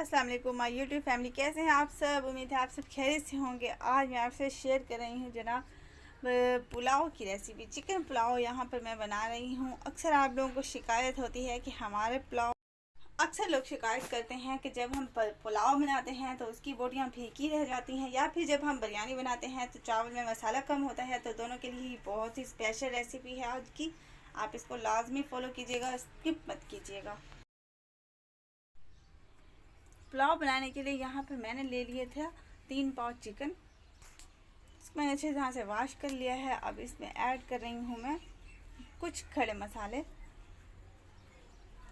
अस्सलाम वालेकुम my YouTube family, कैसे हैं आप सब। उम्मीद है आप सब खैरियत से होंगे। आज मैं आपसे शेयर कर रही हूँ जनाब पुलाव की रेसिपी। चिकन पुलाव यहाँ पर मैं बना रही हूँ। अक्सर आप लोगों को शिकायत होती है कि हमारे पुलाव, अक्सर लोग शिकायत करते हैं कि जब हम पुलाव बनाते हैं तो उसकी बोटियाँ फीकी रह जाती हैं, या फिर जब हम बिरयानी बनाते हैं तो चावल में मसाला कम होता है। तो दोनों के लिए बहुत ही स्पेशल रेसिपी है आज की। आप इसको लाजमी फॉलो कीजिएगा, स्किप मत कीजिएगा। पुलाव बनाने के लिए यहाँ पर मैंने ले लिए थे 3 पाव चिकन। इसको मैंने अच्छे तरह से वॉश कर लिया है। अब इसमें ऐड कर रही हूँ मैं कुछ खड़े मसाले।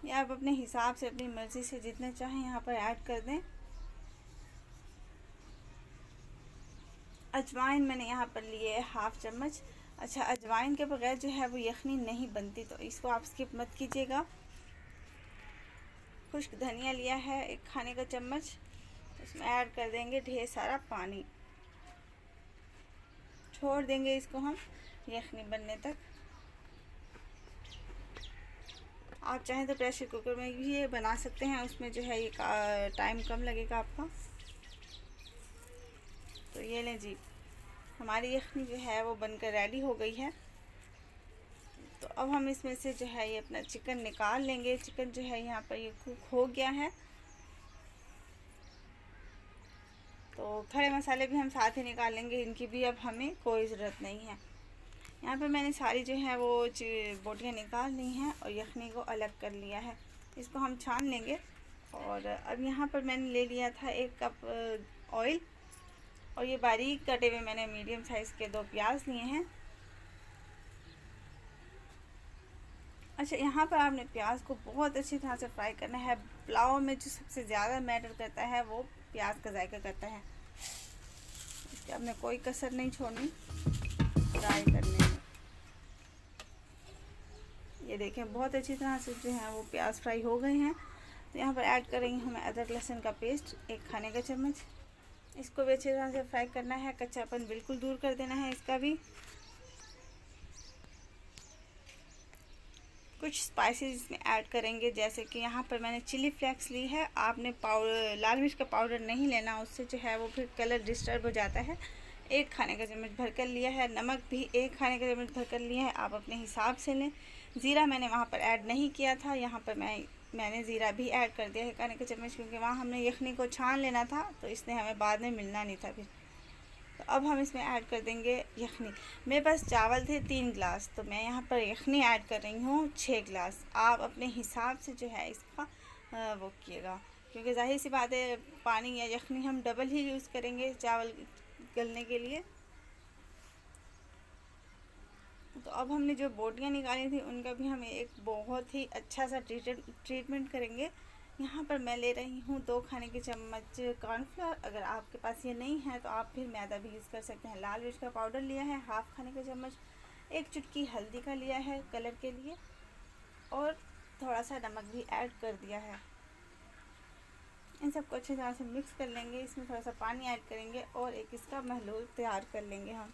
या आप अपने हिसाब से अपनी मर्ज़ी से जितने चाहें यहाँ पर ऐड कर दें। अजवाइन मैंने यहाँ पर लिए है 1/2 चम्मच। अच्छा, अजवाइन के बगैर जो है वो यखनी नहीं बनती, तो इसको आप स्किप मत कीजिएगा। खुश्क धनिया लिया है 1 खाने का चम्मच। इसमें ऐड कर देंगे ढेर सारा पानी। छोड़ देंगे इसको हम यखनी बनने तक। आप चाहें तो प्रेशर कुकर में भी ये बना सकते हैं, उसमें जो है ये टाइम कम लगेगा आपका। तो ये लें जी, हमारी यखनी जो है वो बनकर रेडी हो गई है। तो अब हम इसमें से जो है ये अपना चिकन निकाल लेंगे। चिकन जो है यहाँ पर ये कुक हो गया है। तो खड़े मसाले भी हम साथ ही निकाल लेंगे, इनकी भी अब हमें कोई ज़रूरत नहीं है। यहाँ पर मैंने सारी जो है वो बोटियाँ निकाल ली हैं और यखनी को अलग कर लिया है। इसको हम छान लेंगे। और अब यहाँ पर मैंने ले लिया था 1 कप ऑयल, और ये बारीक कटे हुए मैंने मीडियम साइज़ के 2 प्याज लिए हैं। अच्छा, यहाँ पर आपने प्याज को बहुत अच्छी तरह से फ्राई करना है। पुलाव में जो सबसे ज़्यादा मैटर करता है वो प्याज का जायका करता है। इसके आपने कोई कसर नहीं छोड़नी फ्राई करने में। ये देखें बहुत अच्छी तरह से जो है वो प्याज फ्राई हो गए हैं। तो यहाँ पर ऐड कर रही हूँ मैं अदरक लहसुन का पेस्ट 1 खाने का चम्मच। इसको भी अच्छी तरह से फ्राई करना है, कच्चापन बिल्कुल दूर कर देना है इसका भी। कुछ स्पाइसेस इसमें ऐड करेंगे, जैसे कि यहाँ पर मैंने चिली फ्लेक्स ली है। आपने पाउडर लाल मिर्च का पाउडर नहीं लेना, उससे जो है वो फिर कलर डिस्टर्ब हो जाता है। 1 खाने का चम्मच भरकर लिया है। नमक भी 1 खाने का चम्मच भरकर लिया है, आप अपने हिसाब से लें। ज़ीरा मैंने वहाँ पर ऐड नहीं किया था, यहाँ पर मैंने ज़ीरा भी ऐड कर दिया है 1 खाने का चम्मच, क्योंकि वहाँ हमने यखनी को छान लेना था, तो इसलिए हमें बाद में मिलना नहीं था फिर। तो अब हम इसमें ऐड कर देंगे यखनी। मेरे पास चावल थे 3 गिलास, तो मैं यहाँ पर यखनी ऐड कर रही हूँ 6 गिलास। आप अपने हिसाब से जो है इसका वो कीजिएगा, क्योंकि जाहिर सी बात है पानी या यखनी हम डबल ही यूज़ करेंगे चावल गलने के लिए। तो अब हमने जो बोटियाँ निकाली थी उनका भी हम एक बहुत ही अच्छा सा ट्रीटमेंट करेंगे। यहाँ पर मैं ले रही हूँ 2 खाने के चम्मच कॉर्नफ्लोर। अगर आपके पास ये नहीं है तो आप फिर मैदा भी यूज़ कर सकते हैं। लाल मिर्च का पाउडर लिया है 1/2 खाने का चम्मच। 1 चुटकी हल्दी का लिया है कलर के लिए, और थोड़ा सा नमक भी ऐड कर दिया है। इन सबको अच्छी तरह से मिक्स कर लेंगे। इसमें थोड़ा सा पानी ऐड करेंगे और एक इसका महलूल तैयार कर लेंगे हम।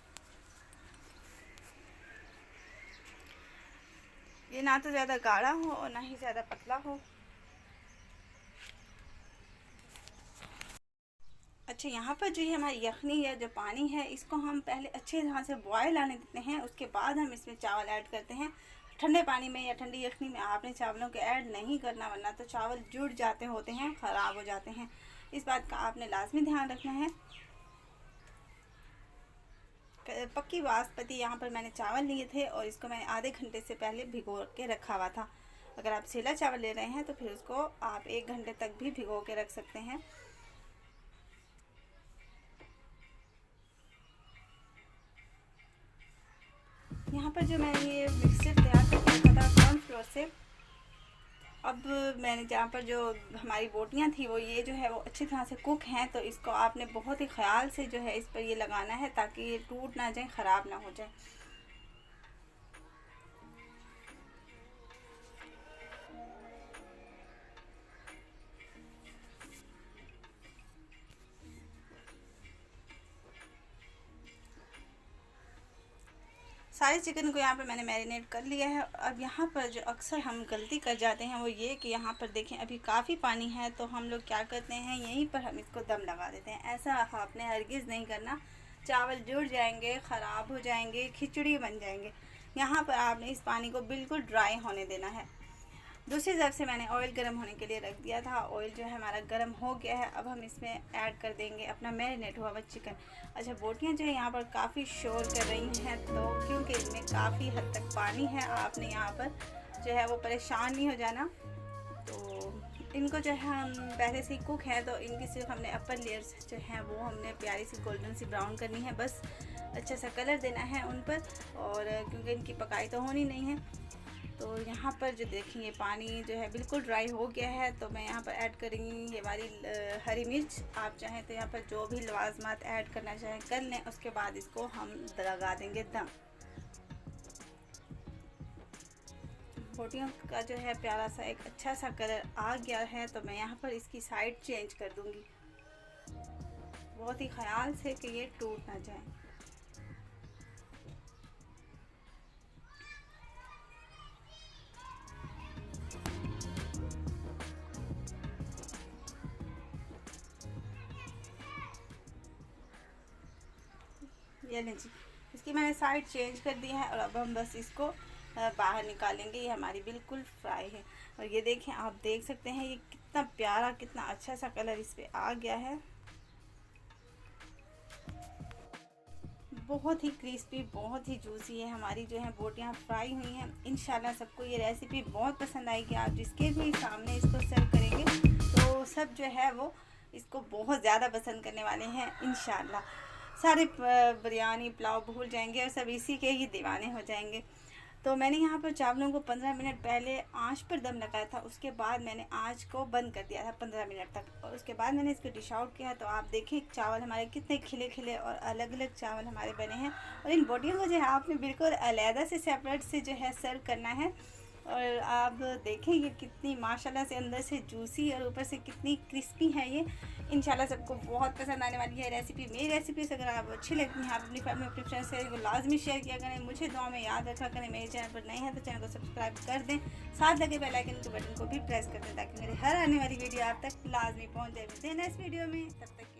ये ना तो ज़्यादा गाढ़ा हो और ना ही ज़्यादा पतला हो। अच्छा, यहाँ पर जो ये हमारी यखनी या जो पानी है इसको हम पहले अच्छी तरह से बॉयल आने देते हैं, उसके बाद हम इसमें चावल ऐड करते हैं। ठंडे पानी में या ठंडी यखनी में आपने चावलों के ऐड नहीं करना, वरना तो चावल जुड़ जाते होते हैं, ख़राब हो जाते हैं। इस बात का आपने लाजमी ध्यान रखना है। पक्की बासमती यहाँ पर मैंने चावल लिए थे और इसको मैंने आधे घंटे से पहले भिगो के रखा हुआ था। अगर आप सेला चावल ले रहे हैं तो फिर उसको आप 1 घंटे तक भी भिगो के रख सकते हैं। यहाँ पर जो मैंने ये मिक्सचर तैयार करके रखा था कॉर्नफ्लोर से, अब मैंने जहाँ पर जो हमारी बोटियाँ थी वो ये जो है वो अच्छी तरह से कुक हैं, तो इसको आपने बहुत ही ख्याल से जो है इस पर ये लगाना है, ताकि ये टूट ना जाए, ख़राब ना हो जाए। सारे चिकन को यहाँ पर मैंने मैरिनेट कर लिया है। अब यहाँ पर जो अक्सर हम गलती कर जाते हैं वो ये कि यहाँ पर देखें अभी काफ़ी पानी है, तो हम लोग क्या करते हैं यहीं पर हम इसको दम लगा देते हैं। ऐसा आपने हरगिज़ नहीं करना, चावल जुड़ जाएंगे, ख़राब हो जाएंगे, खिचड़ी बन जाएंगे। यहाँ पर आपने इस पानी को बिल्कुल ड्राई होने देना है। दूसरी तरफ से मैंने ऑयल गर्म होने के लिए रख दिया था। ऑयल जो है हमारा गर्म हो गया है। अब हम इसमें ऐड कर देंगे अपना मैरिनेट हुआ हुआ चिकन। अच्छा, बोटियाँ जो है यहाँ पर काफ़ी शोर कर रही हैं, तो क्योंकि इसमें काफ़ी हद तक पानी है, आपने यहाँ पर जो है वो परेशान नहीं हो जाना। तो इनको जो है हम पहले से ही कुक है, तो इनकी सिर्फ हमने अपर लेयर्स जो हैं वो हमने प्यारी सी गोल्डन सी ब्राउन करनी है, बस अच्छा सा कलर देना है उन पर। और क्योंकि इनकी पकाई तो होनी नहीं है, तो यहाँ पर जो देखेंगे पानी जो है बिल्कुल ड्राई हो गया है। तो मैं यहाँ पर ऐड करूँगी ये वाली हरी मिर्च। आप चाहें तो यहाँ पर जो भी लवाजमात ऐड करना चाहें कर लें। उसके बाद इसको हम लगा देंगे दम। बोटियों का जो है प्यारा सा एक अच्छा सा कलर आ गया है, तो मैं यहाँ पर इसकी साइड चेंज कर दूँगी, बहुत ही ख्याल से कि ये टूट ना जाए। ये लीजिए, इसकी मैंने साइड चेंज कर दी है और अब हम बस इसको बाहर निकालेंगे। ये हमारी बिल्कुल फ्राई है। और ये देखें, आप देख सकते हैं ये कितना प्यारा, कितना अच्छा सा कलर इस पर आ गया है। बहुत ही क्रिस्पी, बहुत ही जूसी है हमारी जो है बोटियाँ फ्राई हुई हैं। इंशाल्लाह सबको ये रेसिपी बहुत पसंद आएगी। आप जिसके भी सामने इसको सर्व करेंगे तो सब जो है वो इसको बहुत ज़्यादा पसंद करने वाले हैं इंशाल्लाह। सारे बिरयानी पुलाव भूल जाएंगे और सब इसी के ही दीवाने हो जाएंगे। तो मैंने यहाँ पर चावलों को 15 मिनट पहले आंच पर दम लगाया था, उसके बाद मैंने आंच को बंद कर दिया था 15 मिनट तक, और उसके बाद मैंने इसको डिश आउट किया। तो आप देखें चावल हमारे कितने खिले खिले और अलग अलग चावल हमारे बने हैं। और इन बोटियों को जो है आपने बिल्कुल अलहदा से सेपरेट से जो है सर्व करना है। और आप देखें ये कितनी माशाल्लाह से अंदर से जूसी और ऊपर से कितनी क्रिस्पी है ये। इंशाल्लाह सबको बहुत पसंद आने वाली है रेसिपी। मेरी रेसिपीज़ अगर आपको अच्छी लगती हैं, आप अपनी फैमिली अपने फ्रेंड्स से को लाजमी शेयर किया करें। मुझे दुआ में याद रखा करें। मेरे चैनल पर नए हैं तो चैनल को सब्सक्राइब कर दें, साथ लगे बेल आइकन के बटन को भी प्रेस कर दें ताकि मेरी हर आने वाली वीडियो आप तक लाजमी पहुँच जाए। मिलते हैं नेक्स्ट वीडियो में, तब तक